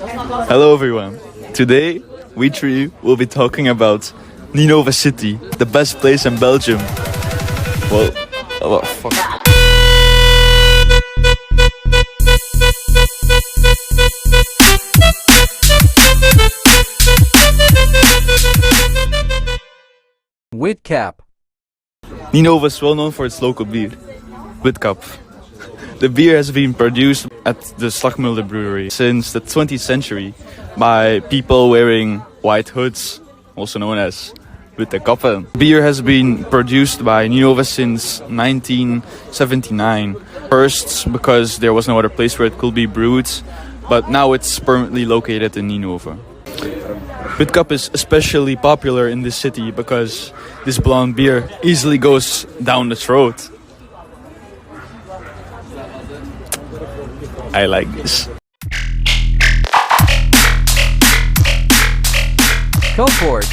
Hello everyone. Today we three will be talking about Ninove City, the best place in Belgium. Well, fuck. Witcap. Ninove is well known for its local beer, Witcap. The beer has been produced at the Slagmulder brewery since the 20th century by people wearing white hoods, also known as Witte. Beer has been produced by Ninove since 1979. First because there was no other place where it could be brewed, but now it's permanently located in Ninove. Witcap is especially popular in this city because this blonde beer easily goes down the throat. I like this. Go for it.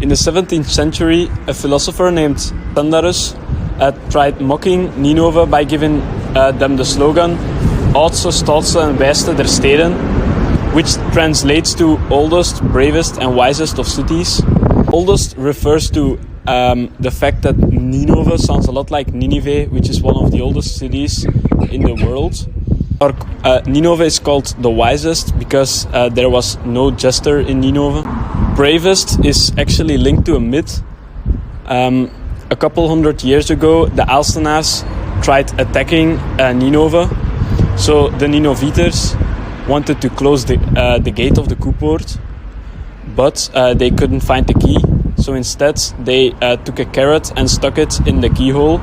In the 17th century, a philosopher named Tandarus tried mocking Ninove by giving them the slogan Oudste, stolste en wijste der steden, which translates to oldest, bravest and wisest of cities. Oldest refers to the fact that Ninove sounds a lot like Nineveh, which is one of the oldest cities in the world. Ninove is called the wisest because there was no jester in Ninove. Bravest is actually linked to a myth. A couple hundred years ago, the Alstenaars tried attacking Ninove. So the Ninoviters wanted to close the gate of the Koepoort, but they couldn't find the key. So instead, they took a carrot and stuck it in the keyhole.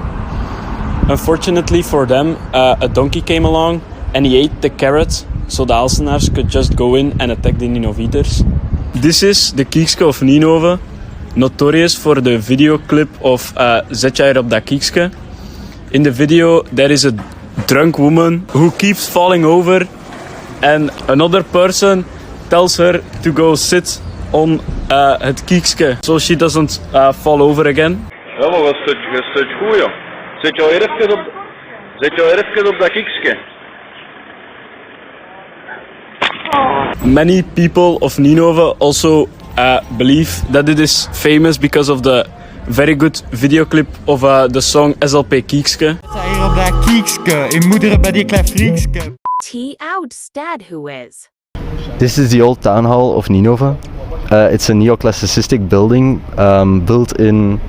Unfortunately for them, a donkey came along and he ate the carrot, so the Alstenaars could just go in and attack the Ninoviters. This is the Kiekske of Ninove, notorious for the video clip of Zet jij op dat Kiekske. In the video, there is a drunk woman who keeps falling over and another person tells her to go sit on het Kiekske, so she doesn't fall over again. Ja, maar wat zit goed, joh. Zit je al even op dat Kiekske? Many people of Ninove also believe that it is famous because of the very good video clip of the song SLP Kiekske. Hier op dat Kiekske, in moederen bij die klein Friekske. Oud stad who is. This is the old town hall of Ninove. It's a neoclassicistic building built in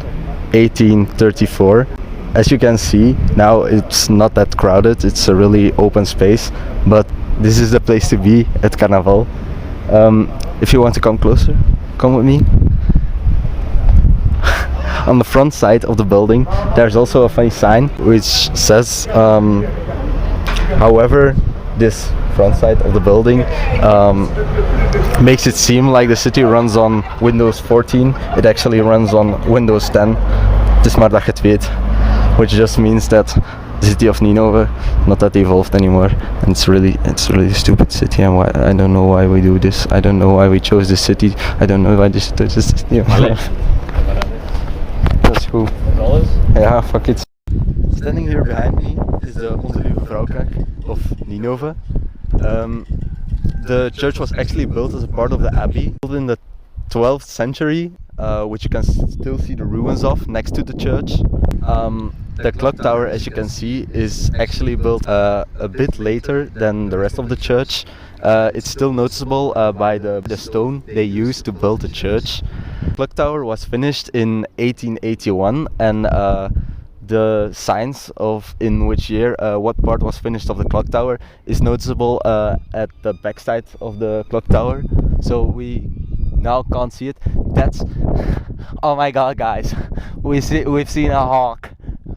1834. As you can see, now it's not that crowded, it's a really open space, but this is the place to be at Carnaval. If you want to come closer, come with me. On the front side of the building, there's also a funny sign which says, however, this front side of the building makes it seem like the city runs on Windows 14. It actually runs on Windows 10. Het is maar dat je het weet. Which just means that the city of Ninove not that evolved anymore, and it's really a stupid city, and I don't know why we do this. I don't know why we chose this city. I don't know why this city. That's cool. Yeah, fuck it. Standing here behind me is the Onze Lieve Vrouwkerk of Ninove. The church was actually built as a part of the abbey, built in the 12th century, which you can still see the ruins of next to the church. The clock tower, as you can see, is actually built a bit later than the rest of the church. It's still noticeable by the stone they used to build the church. The clock tower was finished in 1881, and the signs of in which year what part was finished of the clock tower is noticeable at the backside of the clock tower. So we now can't see it. That's oh my god, guys, we've seen a hawk.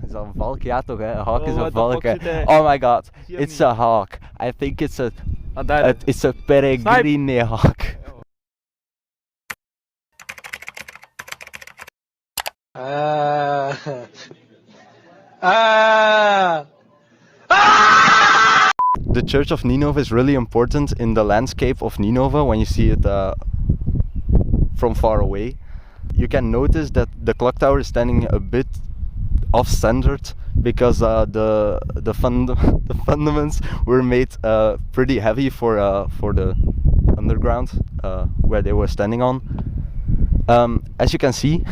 Is dat een valk? Ja toch, hè? Een hawk is een valk. Oh my god, it's a hawk. I think it's a peregrine hawk. The Church of Ninove is really important in the landscape of Ninove when you see it from far away. You can notice that the clock tower is standing a bit off-centered because the fundaments were made pretty heavy for the underground where they were standing on. As you can see,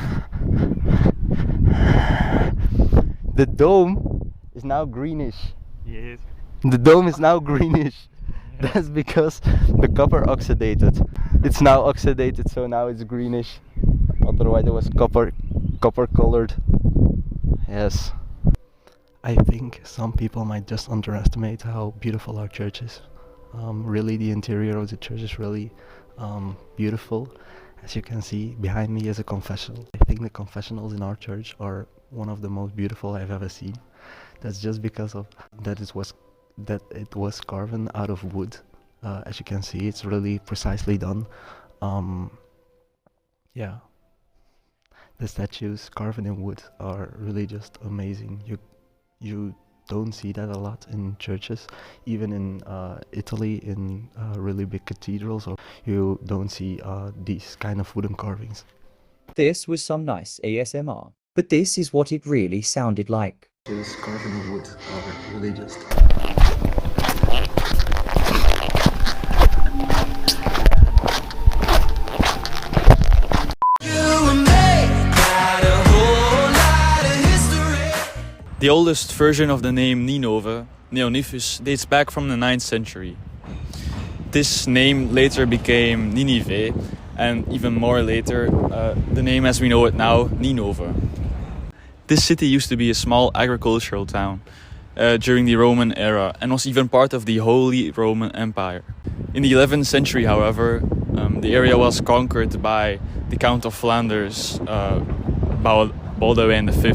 the dome is now greenish. Yes. The dome is now greenish. That's because the copper oxidated. It's now oxidated, so now it's greenish. Otherwise it was copper colored. Yes. I think some people might just underestimate how beautiful our church is. Really, the interior of the church is really beautiful. As you can see, behind me is a confessional. I think the confessionals in our church are one of the most beautiful I've ever seen. That's just because of that it was carved out of wood. As you can see, it's really precisely done. Yeah, the statues carved in wood are really just amazing. You don't see that a lot in churches, even in Italy, in really big cathedrals, or you don't see these kind of wooden carvings. This was some nice ASMR, but this is what it really sounded like. These carved in wood are really just... The oldest version of the name Ninove, Neonifus, dates back from the 9th century. This name later became Nineve, and even more later, the name as we know it now, Ninove. This city used to be a small agricultural town during the Roman era and was even part of the Holy Roman Empire. In the 11th century, however, the area was conquered by the Count of Flanders, Baldwin V,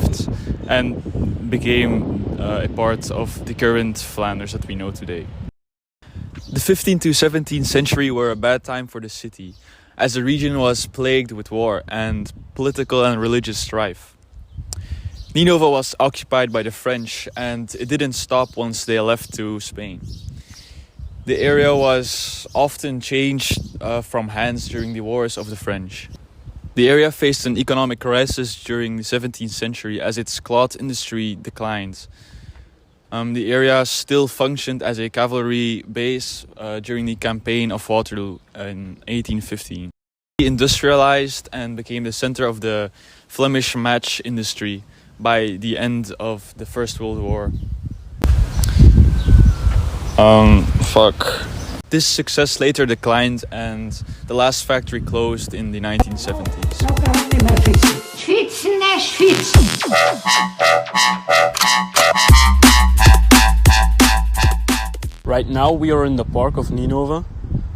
and became a part of the current Flanders that we know today. The 15th to 17th century were a bad time for the city, as the region was plagued with war and political and religious strife. Ninove was occupied by the French, and it didn't stop once they left to Spain. The area was often changed from hands during the wars of the French. The area faced an economic crisis during the 17th century as its cloth industry declined. The area still functioned as a cavalry base during the campaign of Waterloo in 1815. It industrialized and became the center of the Flemish match industry by the end of the First World War. This success later declined and the last factory closed in the 1970s. Right now we are in the park of Ninove.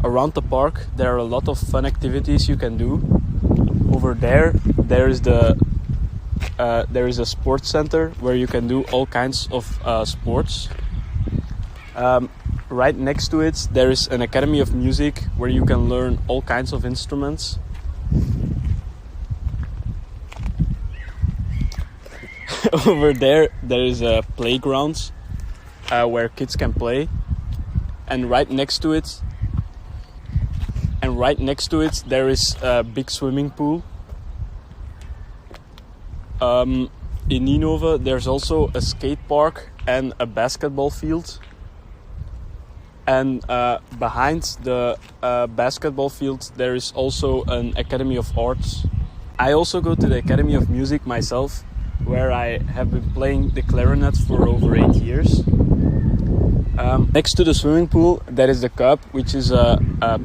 Around the park there are a lot of fun activities you can do. Over there is a sports center where you can do all kinds of sports. Right next to it there is an academy of music where you can learn all kinds of instruments. Over there is a playground where kids can play, and right next to it there is a big swimming pool. In Ninove there's also a skate park and a basketball field. And behind the basketball field there is also an Academy of Arts. I also go to the Academy of Music myself, where I have been playing the clarinet for over 8 years. Next to the swimming pool there is the Cup, which is a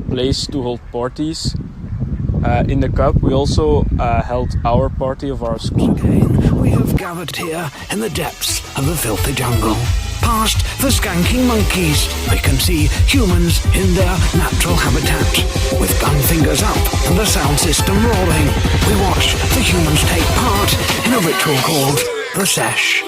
place to hold parties. In the Cup we also held our party of our school. Again, we have gathered here in the depths of the filthy jungle. Past the skanking monkeys, we can see humans in their natural habitat. With gun fingers up and the sound system rolling, we watch the humans take part in a ritual called the Sesh.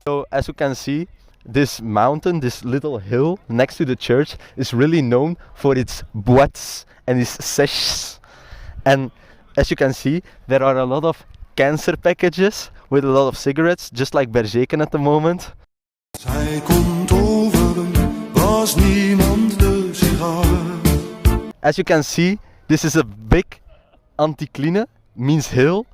So as you can see, this mountain, this little hill next to the church is really known for its boîtes and its sèches. And as you can see, there are a lot of cancer packages with a lot of cigarettes, just like Bergeken at the moment. As you can see, this is a big anticline, means hill.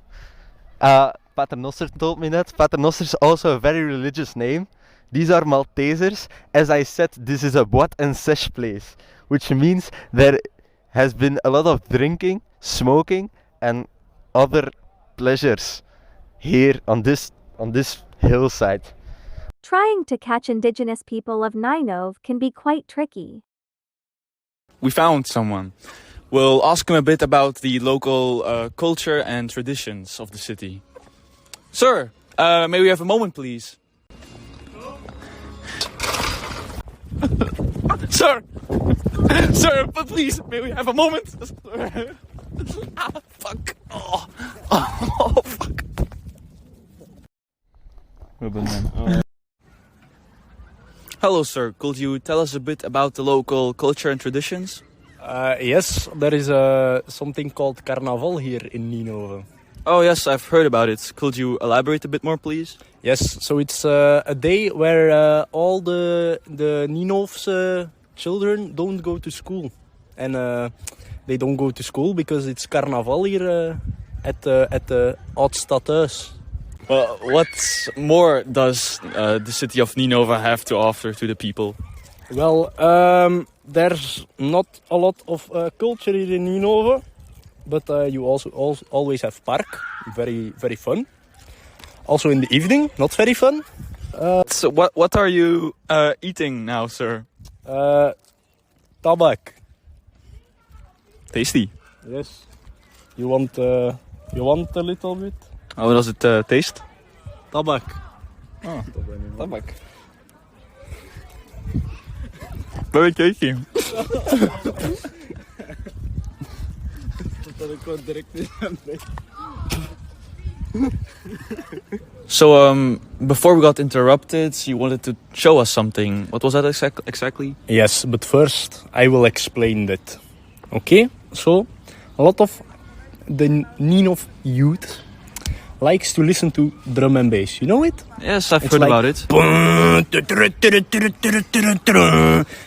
Paternoster told me that. Paternoster is also a very religious name, These are Maltesers. As I said, this is a boîte and sèche place, which means there has been a lot of drinking, smoking, and other pleasures here on this hillside. Trying to catch indigenous people of Ninove can be quite tricky. We found someone. We'll ask him a bit about the local culture and traditions of the city. Sir, may we have a moment, please? Sir! Sir, but please, may we have a moment? Fuck. Oh, fuck. Hello, sir. Could you tell us a bit about the local culture and traditions? Yes, there is something called Carnaval here in Ninove. Oh yes, I've heard about it. Could you elaborate a bit more, please? Yes, so it's a day where all the Ninove's children don't go to school. And they don't go to school because it's Carnaval here at the Oudstadhuis. Well, what more does the city of Ninove have to offer to the people? Well, there's not a lot of culture here in Ninove, but you also always have park, very very fun. Also in the evening, not very fun. So what are you eating now, sir? Tabak. Tasty. Yes. You want a little bit? How does it taste? Tabak. Oh, tabak. Very tasty. So, before we got interrupted, you wanted to show us something. What was that exactly? Yes, but first I will explain that. Okay? So, a lot of the Ninove youth likes to listen to drum and bass. You know it? Yes, I've heard about it.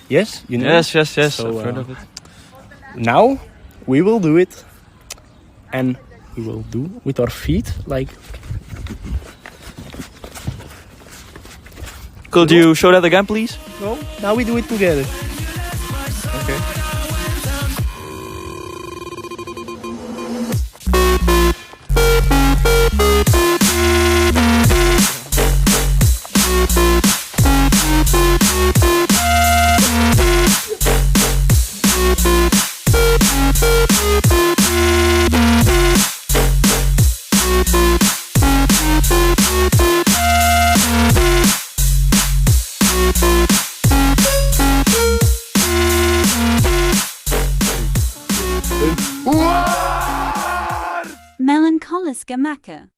Yes, you know. Yes. So, I've heard of it. Now we will do it, and we will do with our feet like. Could you show that again, please? No. Now we do it together. Okay. Melancholiska Maka.